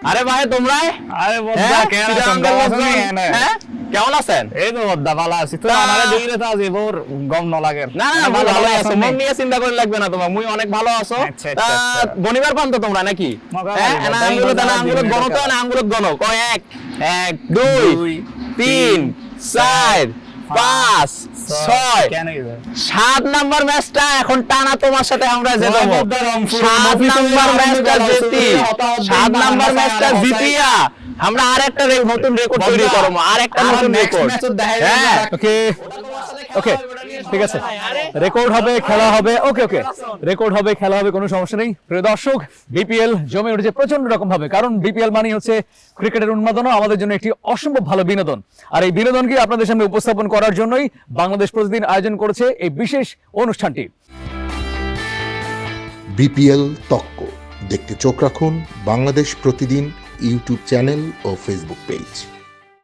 আরে ভাই তোমরা আরে বদ্দা কেন আছেন হ্যাঁ কেমন আছেন? এই তো বদ্দা ভালো আছি তো আমারে দিলে তো আজ এবার গম ন লাগে না না ভালো আছো, মন নিয়ে চিন্তা করে লাগবে না তোমার, মুই অনেক ভালো আছো। তা গনিবার পান তো তোমরা নাকি? হ্যাঁ না আঙ্গুলো দানা আঙ্গুলো গণ তো না আঙ্গুলো গণ কয় 1 1 2 3 4 5 6 7 নাম্বার ম্যাচটা এখন টানা তোমার সাথে আমরা যে যাবো 7 নাম্বার ম্যাচটা জিতি 7 নাম্বার ম্যাচটা জিতিয়া আমরা আরেকটা নতুন রেকর্ড তৈরি করব, আরেকটা নতুন রেকর্ড। হ্যাঁ ওকে ওকে ঠিক আছে, রেকর্ড হবে, খেলা হবে। ওকে ওকে রেকর্ড হবে, খেলা হবে, কোনো সমস্যা নেই। প্রিয় দর্শক, বিপিএল জমে উঠেছে প্রচন্ড রকম ভাবে, কারণ বিপিএল মানে হচ্ছে ক্রিকেটের উন্মাদনা, আমাদের জন্য একটি অসম্ভব ভালো বিনোদন। আর এই বিনোদনকে আপনাদের সামনে উপস্থাপন করার জন্যই বাংলাদেশ প্রতিদিন আয়োজন করেছে এই বিশেষ অনুষ্ঠানটি। বিপিএল তক্ক দেখতে চোখ রাখুন বাংলাদেশ প্রতিদিন ইউটিউব চ্যানেল ও ফেসবুক পেজ।